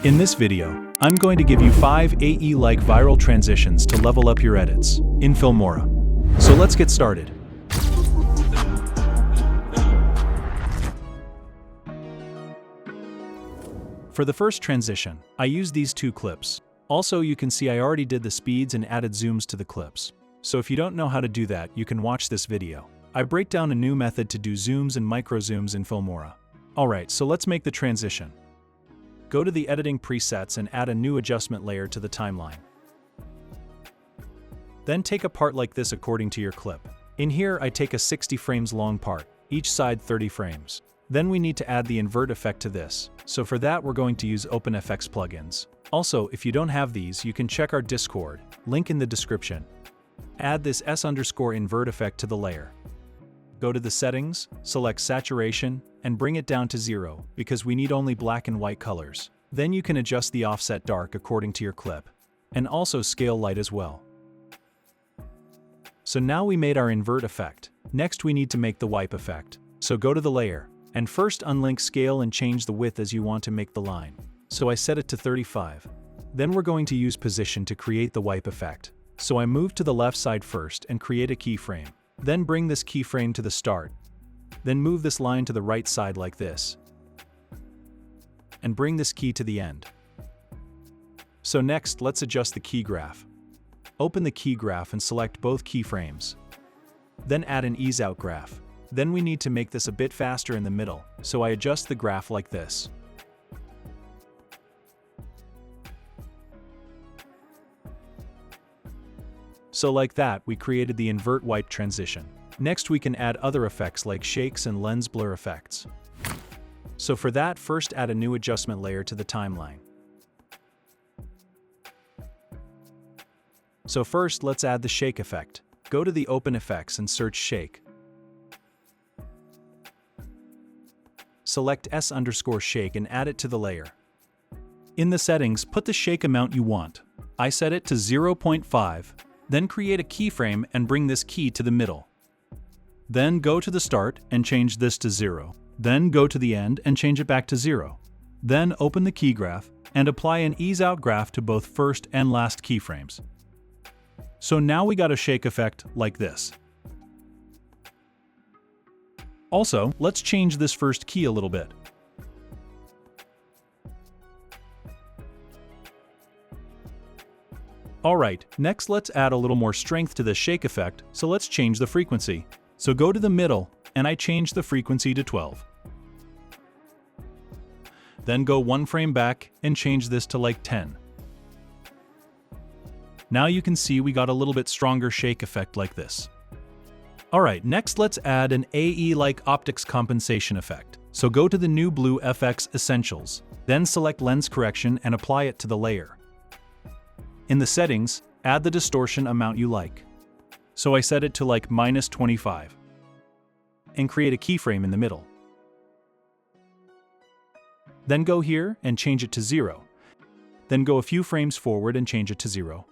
In this video, I'm going to give you 5 AE-like viral transitions to level up your edits in Filmora. So let's get started. For the first transition, I used these 2 clips. Also, you can see I already did the speeds and added zooms to the clips. So if you don't know how to do that, you can watch this video. I break down a new method to do zooms and micro zooms in Filmora. Alright, so let's make the transition. Go to the editing presets and add a new adjustment layer to the timeline. Then take a part like this according to your clip. In here, I take a 60 frames long part, each side 30 frames. Then we need to add the invert effect to this. So for that, we're going to use OpenFX plugins. Also, if you don't have these, you can check our Discord, link in the description. Add this S_invert effect to the layer. Go to the settings, select saturation, and bring it down to 0 because we need only black and white colors. Then you can adjust the offset dark according to your clip, and also scale light as well. So now we made our invert effect. Next we need to make the wipe effect. So go to the layer, and first unlink scale and change the width as you want to make the line. So I set it to 35. Then we're going to use position to create the wipe effect. So I move to the left side first and create a keyframe. Then bring this keyframe to the start. Then move this line to the right side like this. And bring this key to the end. So next, let's adjust the key graph. Open the key graph and select both keyframes. Then add an ease out graph. Then we need to make this a bit faster in the middle, so I adjust the graph like this. So like that, we created the invert wipe transition. Next we can add other effects like shakes and lens blur effects. So for that, first add a new adjustment layer to the timeline. So first, let's add the shake effect. Go to the OpenFX and search shake. Select S_shake and add it to the layer. In the settings, put the shake amount you want. I set it to 0.5. Then create a keyframe and bring this key to the middle. Then go to the start and change this to 0. Then go to the end and change it back to 0. Then open the key graph and apply an ease out graph to both first and last keyframes. So now we got a shake effect like this. Also, let's change this first key a little bit. Alright, next let's add a little more strength to the shake effect, so let's change the frequency. So go to the middle, and I change the frequency to 12. Then go 1 frame back and change this to like 10. Now you can see we got a little bit stronger shake effect like this. Alright, next let's add an AE-like optics compensation effect. So go to the new Blue FX Essentials, then select lens correction and apply it to the layer. In the settings, add the distortion amount you like. So I set it to like -25. And create a keyframe in the middle. Then go here and change it to 0. Then go a few frames forward and change it to 0.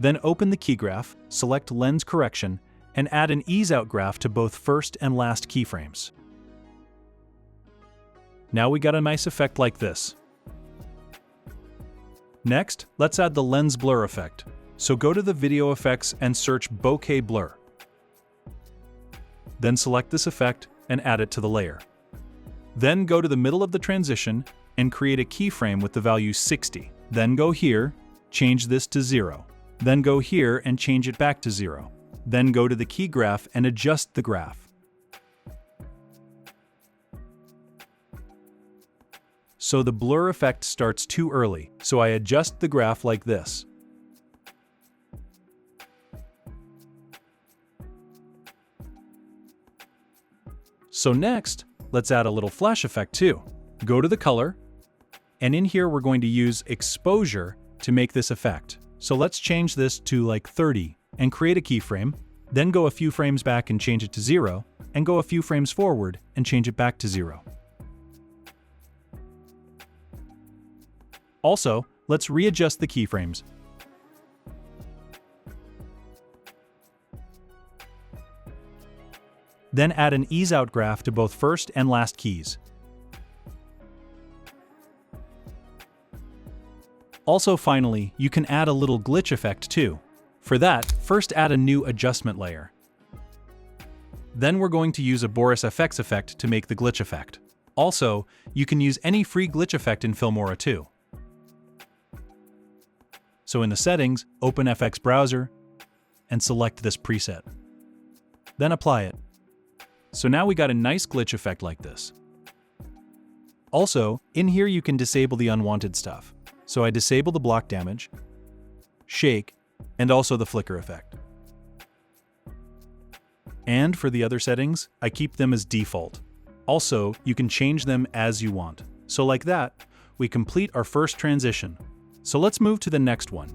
Then open the key graph, select lens correction, and add an ease out graph to both first and last keyframes. Now we got a nice effect like this. Next, let's add the lens blur effect. So go to the video effects and search bokeh blur. Then select this effect and add it to the layer. Then go to the middle of the transition and create a keyframe with the value 60. Then go here, change this to 0. Then go here and change it back to 0. Then go to the key graph and adjust the graph. So the blur effect starts too early, so I adjust the graph like this. So next, let's add a little flash effect too. Go to the color, and in here we're going to use exposure to make this effect. So let's change this to like 30 and create a keyframe, then go a few frames back and change it to 0, and go a few frames forward and change it back to 0. Also, let's readjust the keyframes. Then add an ease out graph to both first and last keys. Also, finally, you can add a little glitch effect too. For that, first add a new adjustment layer. Then we're going to use a Boris FX effect to make the glitch effect. Also, you can use any free glitch effect in Filmora too. So in the settings, open FX browser and select this preset. Then apply it. So now we got a nice glitch effect like this. Also, in here you can disable the unwanted stuff. So I disable the block damage, shake, and also the flicker effect. And for the other settings, I keep them as default. Also, you can change them as you want. So like that, we complete our first transition. So let's move to the next one.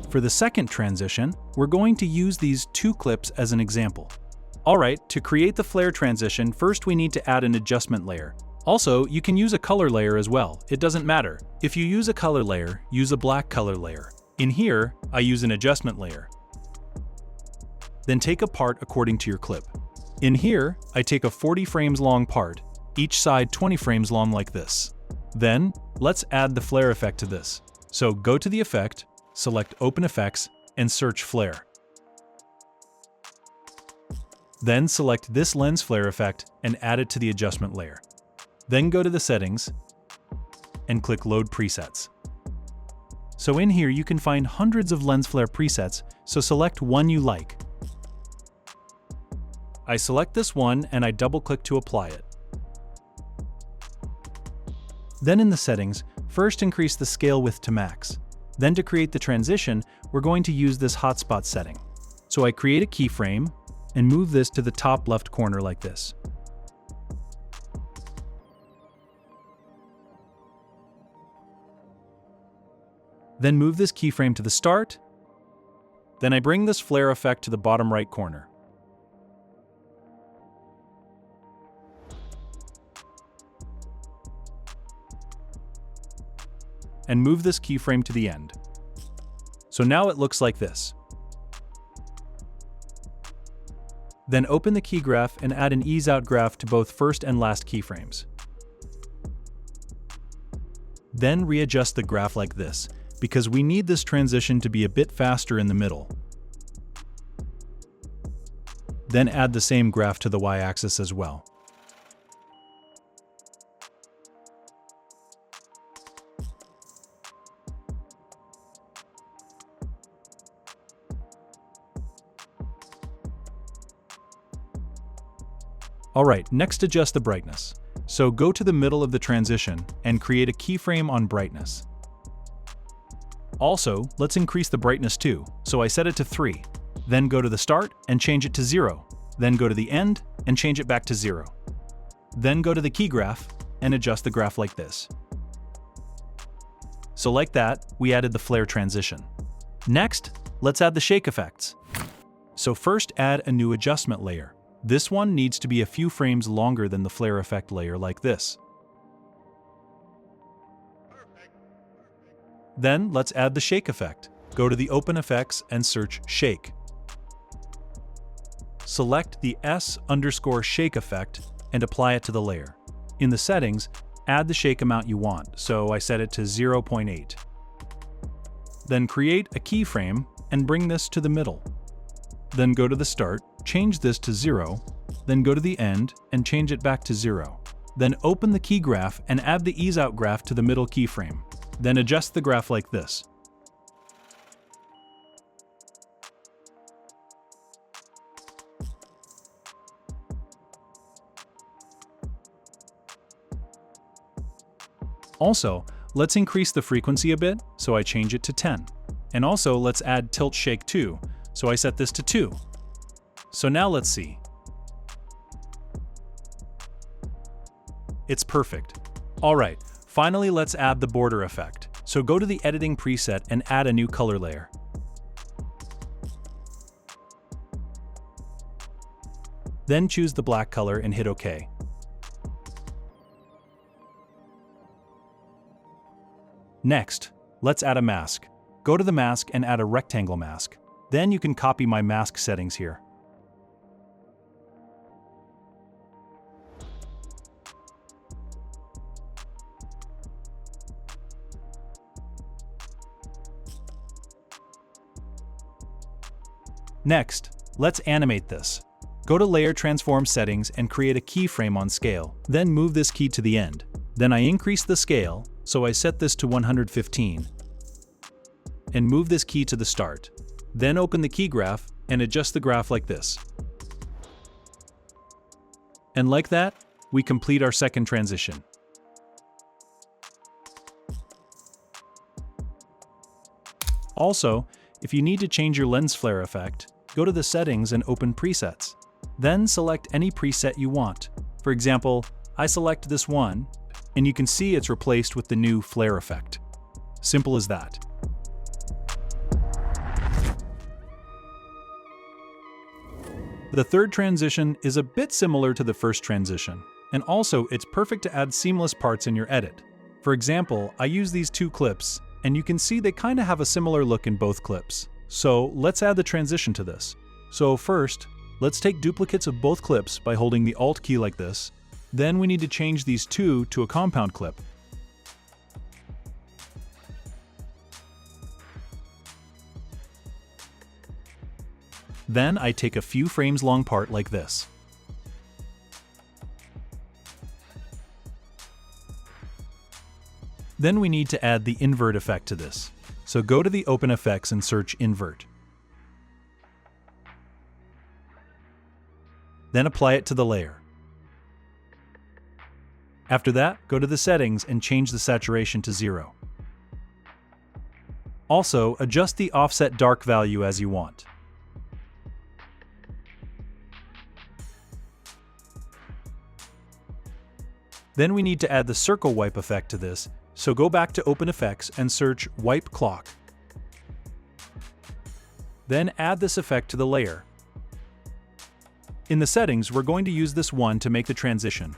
For the second transition, we're going to use these two clips as an example. Alright, to create the flare transition, first we need to add an adjustment layer. Also, you can use a color layer as well, it doesn't matter. If you use a color layer, use a black color layer. In here, I use an adjustment layer. Then take a part according to your clip. In here, I take a 40 frames long part, each side 20 frames long like this. Then, let's add the flare effect to this. So go to the effect, select Open Effects, and search Flare. Then select this lens flare effect and add it to the adjustment layer. Then go to the settings and click Load Presets. So in here you can find hundreds of lens flare presets, so select one you like. I select this one and I double-click to apply it. Then in the settings, first increase the scale width to max. Then to create the transition, we're going to use this hotspot setting. So I create a keyframe and move this to the top left corner like this. Then move this keyframe to the start. Then I bring this flare effect to the bottom right corner. And move this keyframe to the end. So now it looks like this. Then open the key graph and add an ease out graph to both first and last keyframes. Then readjust the graph like this, because we need this transition to be a bit faster in the middle. Then add the same graph to the y-axis as well. Alright, next adjust the brightness. So go to the middle of the transition and create a keyframe on brightness. Also, let's increase the brightness too, so I set it to 3. Then go to the start and change it to 0. Then go to the end and change it back to 0. Then go to the key graph and adjust the graph like this. So like that, we added the flare transition. Next, let's add the shake effects. So first add a new adjustment layer. This one needs to be a few frames longer than the flare effect layer like this. Then let's add the shake effect. Go to the Open Effects and search Shake. Select the S_shake effect and apply it to the layer. In the settings, add the shake amount you want, so I set it to 0.8. Then create a keyframe and bring this to the middle. Then go to the start, change this to 0, then go to the end and change it back to 0. Then open the key graph and add the ease out graph to the middle keyframe. Then adjust the graph like this. Also, let's increase the frequency a bit, so I change it to 10. And also, let's add tilt shake too, so I set this to 2. So now let's see. It's perfect. Alright, finally let's add the border effect. So go to the editing preset and add a new color layer. Then choose the black color and hit OK. Next, let's add a mask. Go to the mask and add a rectangle mask. Then you can copy my mask settings here. Next, let's animate this. Go to Layer Transform Settings and create a keyframe on scale. Then move this key to the end. Then I increase the scale, so I set this to 115. And move this key to the start. Then open the key graph and adjust the graph like this. And like that, we complete our second transition. Also, if you need to change your lens flare effect, go to the settings and open presets. Then select any preset you want. For example, I select this one, and you can see it's replaced with the new flare effect. Simple as that. The third transition is a bit similar to the first transition, and also it's perfect to add seamless parts in your edit. For example, I use these two clips, and you can see they kind of have a similar look in both clips. So let's add the transition to this. So first, let's take duplicates of both clips by holding the Alt key like this. Then we need to change these two to a compound clip. Then I take a few frames long part like this. Then we need to add the invert effect to this. So go to the Open Effects and search Invert. Then apply it to the layer. After that, go to the settings and change the saturation to 0. Also, adjust the offset dark value as you want. Then we need to add the circle wipe effect to this, so go back to Open Effects and search Wipe Clock. Then add this effect to the layer. In the settings, we're going to use this one to make the transition.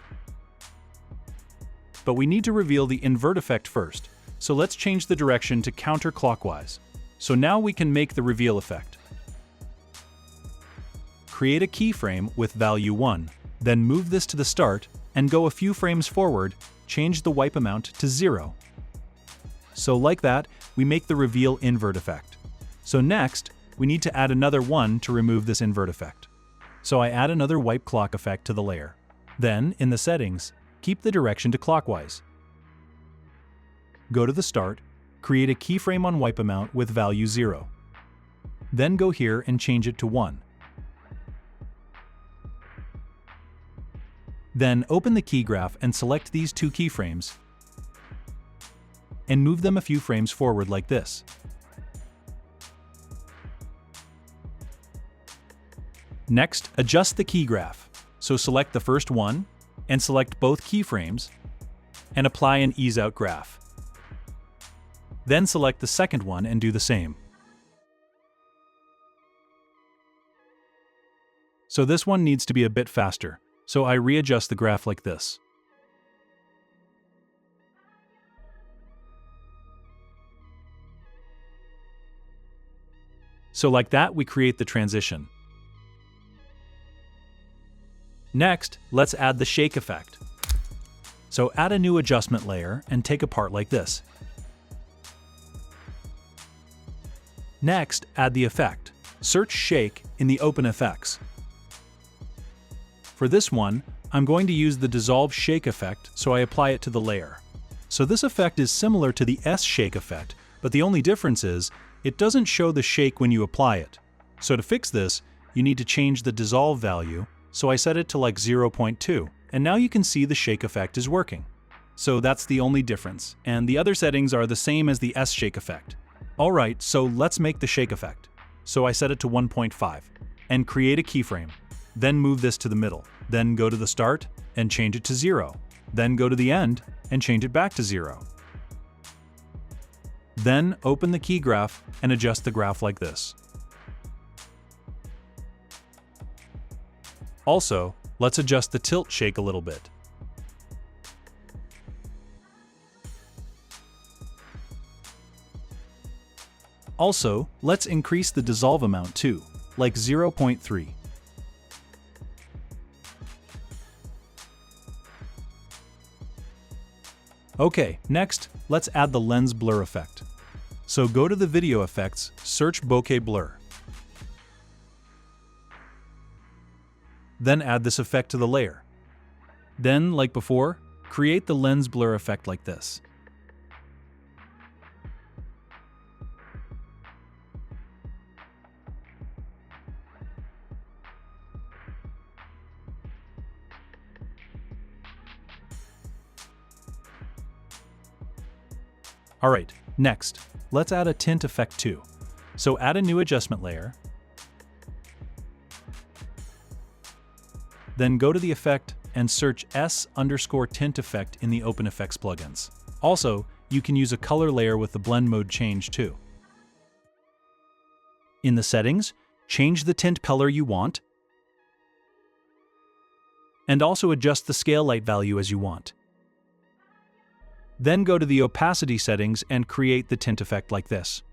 But we need to reveal the invert effect first, so let's change the direction to counterclockwise. So now we can make the reveal effect. Create a keyframe with value 1, then move this to the start and go a few frames forward, change the wipe amount to 0. So like that, we make the reveal invert effect. So next, we need to add another one to remove this invert effect. So I add another wipe clock effect to the layer. Then, in the settings, keep the direction to clockwise. Go to the start, create a keyframe on wipe amount with value 0. Then go here and change it to 1. Then open the key graph and select these two keyframes and move them a few frames forward like this. Next, adjust the key graph. So select the first one and select both keyframes and apply an ease out graph. Then select the second one and do the same. So this one needs to be a bit faster. So I readjust the graph like this. So like that, we create the transition. Next, let's add the shake effect. So add a new adjustment layer and take a part like this. Next, add the effect. Search Shake in the Open Effects. For this one, I'm going to use the Dissolve Shake effect, so I apply it to the layer. So this effect is similar to the S-Shake effect, but the only difference is, it doesn't show the shake when you apply it. So to fix this, you need to change the dissolve value, so I set it to like 0.2, and now you can see the shake effect is working. So that's the only difference, and the other settings are the same as the S-Shake effect. Alright, so let's make the shake effect. So I set it to 1.5, and create a keyframe. Then move this to the middle. Then go to the start and change it to 0. Then go to the end and change it back to 0. Then open the key graph and adjust the graph like this. Also, let's adjust the tilt shake a little bit. Also, let's increase the dissolve amount too, like 0.3. Okay, next, let's add the lens blur effect. So go to the video effects, search bokeh blur. Then add this effect to the layer. Then, like before, create the lens blur effect like this. Alright, next, let's add a tint effect too. So add a new adjustment layer, then go to the effect and search S_tint effect in the Open Effects plugins. Also, you can use a color layer with the blend mode change too. In the settings, change the tint color you want, and also adjust the scale light value as you want. Then go to the opacity settings and create the tint effect like this.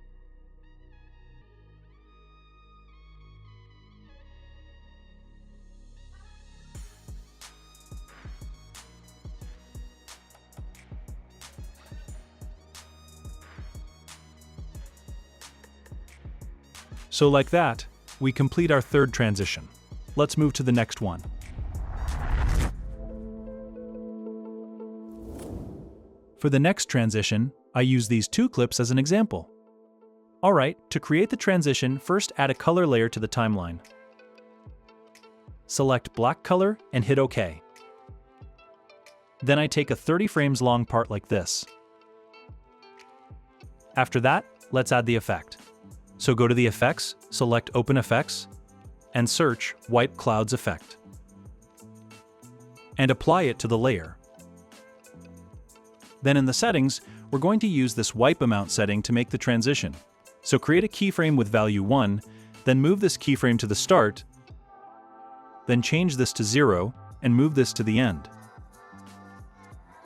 So like that, we complete our third transition. Let's move to the next one. For the next transition, I use these two clips as an example. Alright, to create the transition, first add a color layer to the timeline. Select black color and hit OK. Then I take a 30 frames long part like this. After that, let's add the effect. So go to the Effects, select Open Effects, and search Wipe Clouds Effect. And apply it to the layer. Then in the settings, we're going to use this wipe amount setting to make the transition. So create a keyframe with value 1, then move this keyframe to the start, then change this to 0, and move this to the end.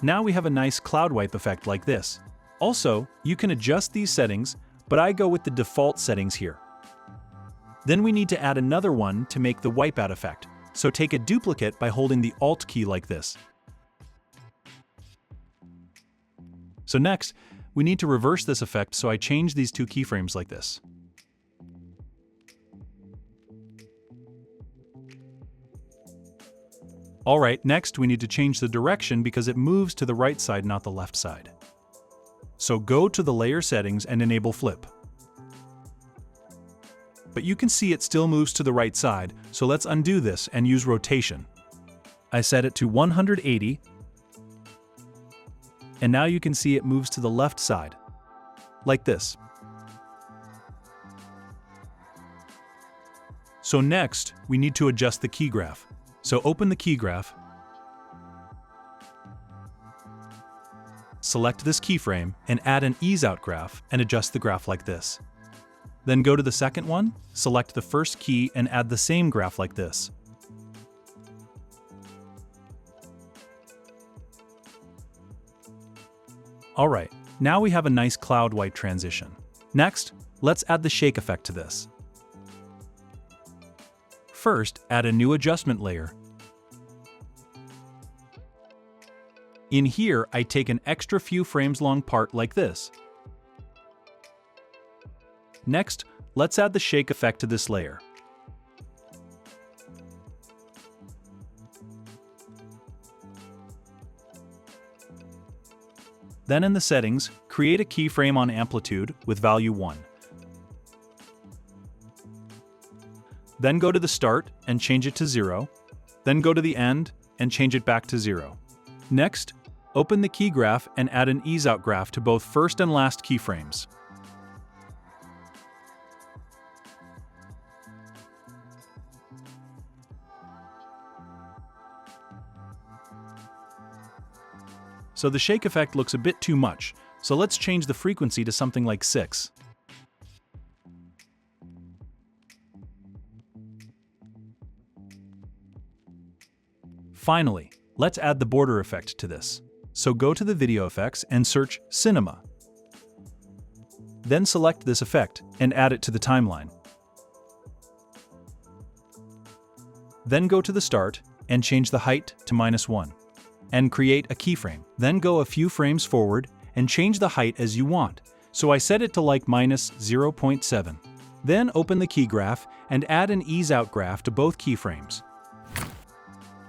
Now we have a nice cloud wipe effect like this. Also, you can adjust these settings, but I go with the default settings here. Then we need to add another one to make the wipeout effect. So take a duplicate by holding the Alt key like this. So next, we need to reverse this effect, so I change these two keyframes like this. Alright, next we need to change the direction because it moves to the right side, not the left side. So go to the layer settings and enable flip. But you can see it still moves to the right side, so let's undo this and use rotation. I set it to 180, and now you can see it moves to the left side, like this. So next, we need to adjust the key graph. So open the key graph, select this keyframe, and add an ease out graph and adjust the graph like this. Then go to the second one, select the first key and add the same graph like this. Alright, now we have a nice cloud wipe transition. Next, let's add the shake effect to this. First, add a new adjustment layer. In here, I take an extra few frames long part like this. Next, let's add the shake effect to this layer. Then in the settings, create a keyframe on amplitude with value 1. Then go to the start and change it to 0. Then go to the end and change it back to 0. Next, open the key graph and add an ease out graph to both first and last keyframes. So the shake effect looks a bit too much, so let's change the frequency to something like 6. Finally, let's add the border effect to this. So go to the video effects and search Cinema. Then select this effect and add it to the timeline. Then go to the start and change the height to -1. And create a keyframe. Then go a few frames forward and change the height as you want. So I set it to like -0.7. Then open the key graph and add an ease out graph to both keyframes.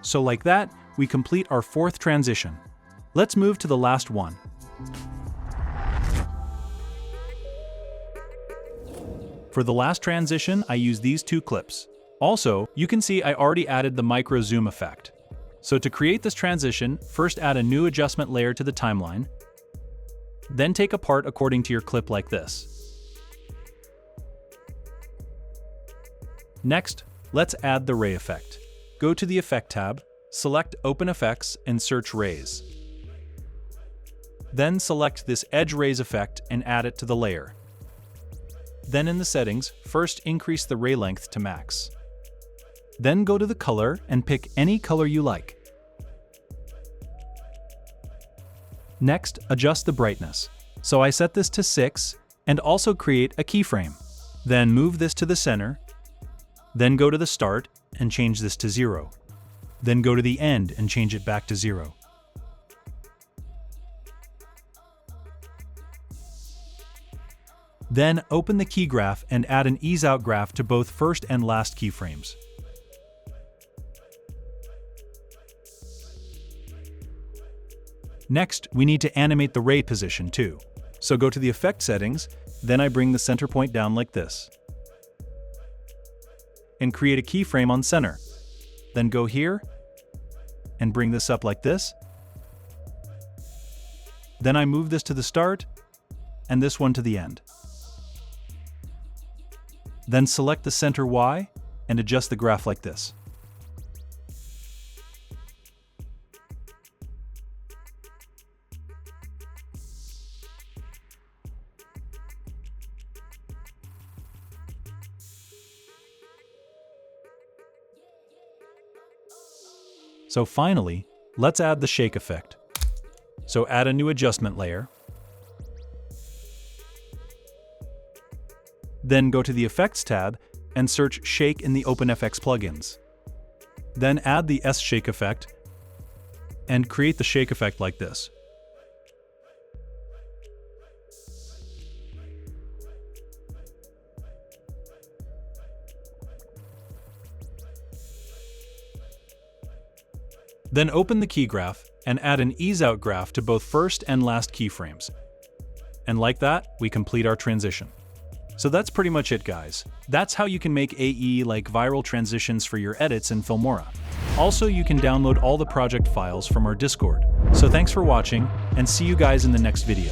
So like that, we complete our fourth transition. Let's move to the last one. For the last transition, I use these two clips. Also, you can see I already added the micro zoom effect. So to create this transition, first add a new adjustment layer to the timeline, then take a part according to your clip like this. Next, let's add the ray effect. Go to the Effect tab, select Open Effects and search Rays. Then select this Edge Rays effect and add it to the layer. Then in the settings, first increase the ray length to max. Then go to the color and pick any color you like. Next, adjust the brightness. So I set this to 6 and also create a keyframe. Then move this to the center. Then go to the start and change this to 0. Then go to the end and change it back to 0. Then open the key graph and add an ease out graph to both first and last keyframes. Next, we need to animate the ray position too. So go to the effect settings, then I bring the center point down like this. And create a keyframe on center. Then go here and bring this up like this. Then I move this to the start and this one to the end. Then select the center Y and adjust the graph like this. So finally, let's add the shake effect. So add a new adjustment layer. Then go to the Effects tab and search Shake in the OpenFX plugins. Then add the S-Shake effect and create the shake effect like this. Then open the key graph and add an ease out graph to both first and last keyframes. And like that, we complete our transition. So that's pretty much it, guys. That's how you can make AE like viral transitions for your edits in Filmora. Also, you can download all the project files from our Discord. So thanks for watching, and see you guys in the next video.